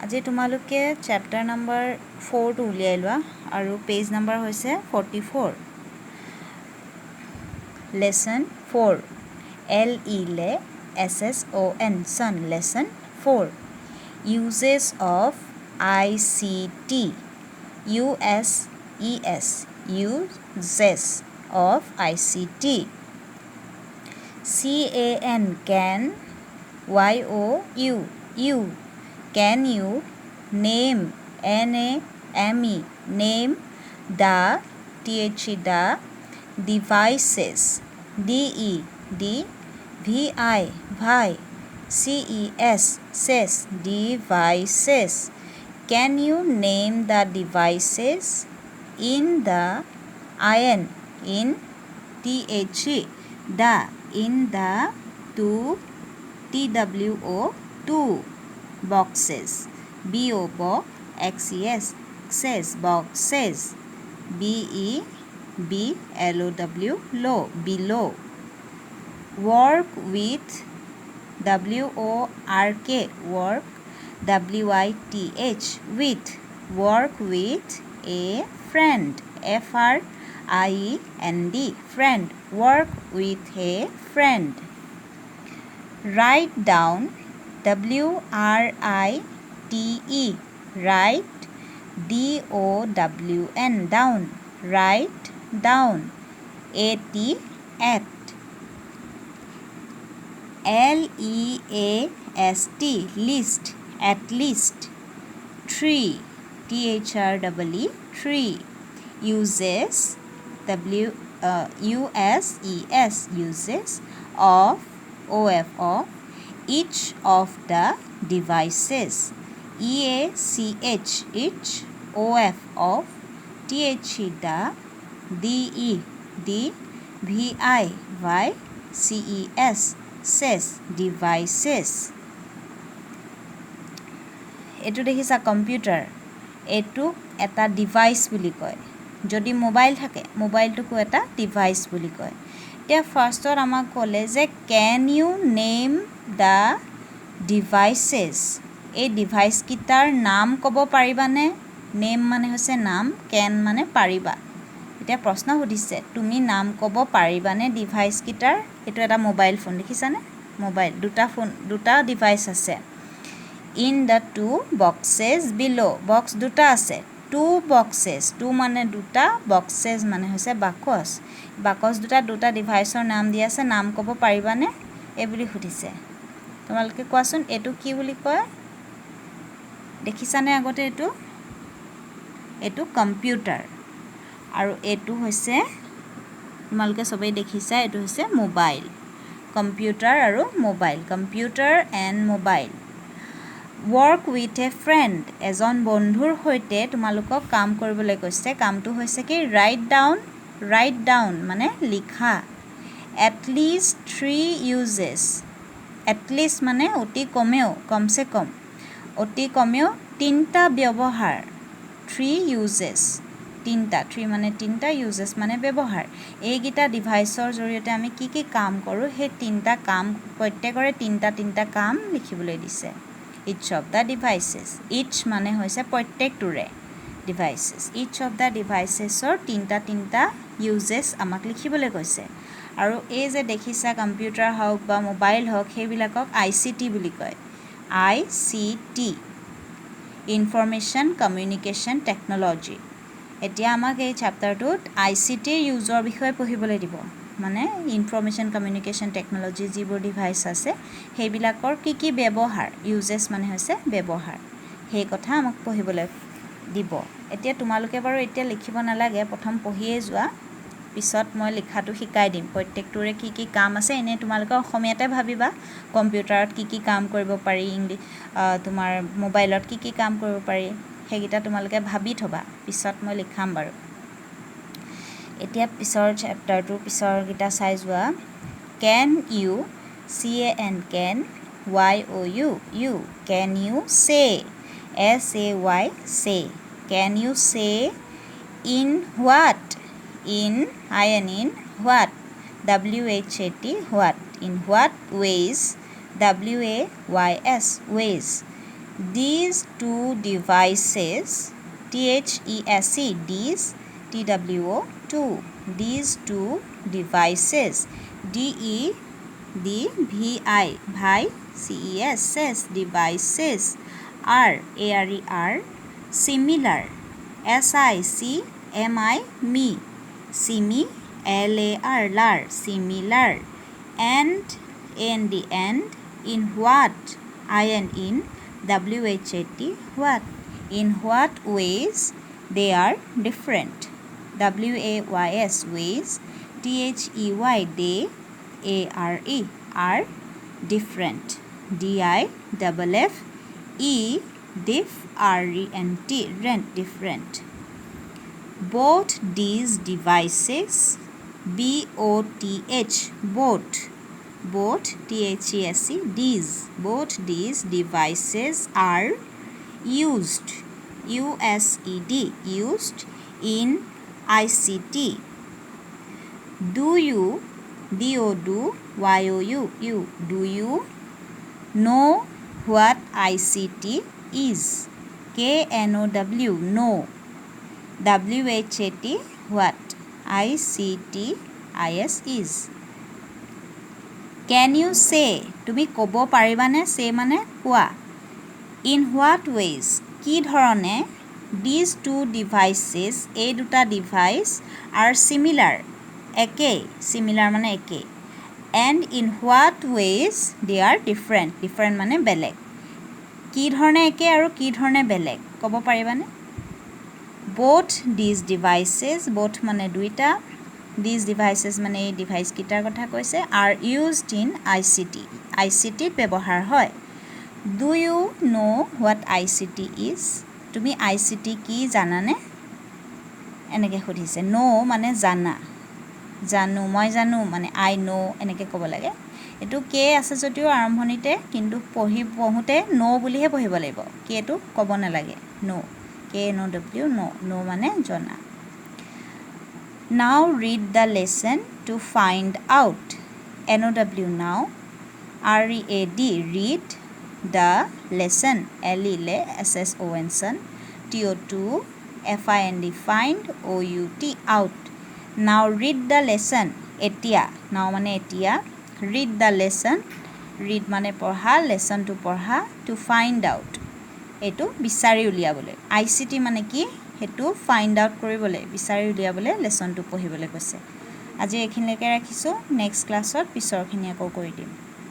আজি তোমালোকে chapter number 4 টো উলিয়াই লোৱা আৰু পেজ নম্বৰ হৈছে 44 lesson 4 LE SSON son lesson 4 uses of ICT uses of ICT can you can you name name the devices ses devices. Can you name the devices in the two boxes boxes below work with work work with a friend friend work with a friend. Write down write down write down at least at least 3 tree uses uses of each of the devices each of devices devices. এটো দেখিছা computer এটো এটা device বুলি কয় যদি mobile থাকে মোবাইলটোকো এটা device বুলি কয় এতিয়া ফাৰ্ষ্টত আমাক ক'লে যে can you name the devices এই ডিভাইস কিটাৰ নাম ক'ব পাৰিবানে নেম মানে হৈছে নাম can মানে পাৰিবা এতিয়া প্ৰশ্ন সুধিছে তুমি নাম ক'ব পাৰিবানে ডিভাইস কিটাৰ এটো এটা মোবাইল ফোন দেখিছানে মোবাইল দুটা ডিভাইস আছে in the two boxes below box দুটা আছে two boxes two মানে দুটা boxes মানে হৈছে বাকস দুটা ডিভাইসৰ নাম দি আছে নাম ক'ব পাৰিবানে এই বুলি সুধিছে তোমালোকে কোৱাচোন এটো কি বুলি কয় দেখিছানে আগতে এটো কম্পিউটাৰ আৰু এটো হৈছে তোমালোকে সবেই দেখিছা এটো হৈছে মোবাইল কম্পিউটাৰ আৰু mobile computer and mobile work with a friend এজন বন্ধুৰ সৈতে তোমালোকক কাম কৰিবলৈ কৈছে কামটো হৈছে কি write down মানে লিখা at least 3 uses at least মানে অতি কমেও কমসে কম অতি কমেও তিনটা ব্যৱহাৰ 3 uses তিনটা 3 মানে তিনটা uses মানে ব্যৱহাৰ এইগিটা ডিভাইসৰ জৰিয়তে আমি কি কাম কৰো হে তিনটা কাম প্ৰত্যেকৰে তিনটা কাম লিখিবলৈ দিছে each of the devices each মানে হৈছে প্ৰত্যেকটোৰে devices each of the devices or তিনটা uses আমাক লিখিবলৈ কৈছে আৰু এই যে দেখিছা কম্পিউটাৰ হওক বা মোবাইল হওক হেবিলাকক ICT বুলি কয় ICT ইনফৰমেশন কমিউনিকেশন টেকনলজি এতিয়া আমাক এই চ্যাপ্টাৰটোত ICT ইউজৰ বিষয়ে পঢ়িবলৈ দিব মানে ইনফৰমেশন কমিউনিকেশন টেকনলজি যিবোৰ ডিভাইস আছে হেবিলাকৰ কি ব্যৱহাৰ ইউজেস মানে হৈছে ব্যৱহাৰ সেই কথা আমাক পঢ়িবলৈ দিব এতিয়া তোমালোকে বাৰু এতিয়া লিখিব নালাগে প্ৰথম পঢ়িয়ে যোৱা পিছত মই লিখাটো শিকাই দিম প্ৰত্যেকটোৰে কি কাম আছে এনে তোমালোকে অসমীয়াতে ভাবিবা কম্পিউটাৰত কি কাম কৰিব পাৰি তোমাৰ মোবাইলত কি কাম কৰিব পাৰি হেগিটা তোমালোকে ভাবি থবা পিছত মই লিখাম বাৰু এতিয়া পিছৰ চ্যাপ্টাৰটো পিছৰ গিটা চাই যোৱা can you can you can you say say can you say in what in what what in what ways ways These two devices, THESE, these, TWO2, these two devices, DEVI, CES, says, devices, are, similar, SICMI, me, simi, LAR, similar, and in what, in WHAT, what, in what ways they are different, WAYS, ways, THEY, they, are different, DIFFE, rent, different. Both these devices, BOTH, both, THESE, these, both these devices are used, USED, used in ICT. Do you, DODO, YOU, do you know what ICT is? KNOW, know. WHAT, what? ICT is. Can you say, তুমি ক'ব পাৰিবানে? say মানে কোৱা. In what ways, কি ধৰণে, these two devices, এই দুটা device, are similar, একে, similar মানে একে, and in what ways they are different, different মানে বেলেগ, কি ধৰণে একে আৰু কি ধৰণে বেলেগ ক'ব পাৰিবানে? Both these devices, both মানে দুইটা, these devices মানে এই ডিভাইচ কেইটাৰ কথা কৈছে, are used in ICT, ICT ব্যৱহাৰ হয়. Do you know what ICT is? তুমি ICT কি জানানে? এনেকৈ সুধিছে. know মানে জানা, জানো, মই জানো মানে I know, এনেকৈ ক'ব লাগে. এইটো কে আছে যদিও আৰম্ভণিতে, কিন্তু পঢ়োঁতে know বুলিহে পঢ়িব লাগিব, কেটো ক'ব নালাগে, know, KNOW, know মানে জনা. Now read the lesson to find out. NOW, now. READ, read. The lesson, LESSON, TO2, FIND, find, OUT, out. Now read the lesson, এতিয়া, now মানে এতিয়া, read the lesson, read মানে পঢ়া, lesson to পঢ়া, to find out, এইটো বিচাৰি উলিয়াবলৈ, ICT মানে কি সেইটো find out কৰিবলৈ, বিচাৰি উলিয়াবলৈ লেচনটো পঢ়িবলৈ কৈছে. আজি এইখিনিলৈকে ৰাখিছোঁ, নেক্সট ক্লাছত পিছৰখিনি আকৌ কৰি দিম.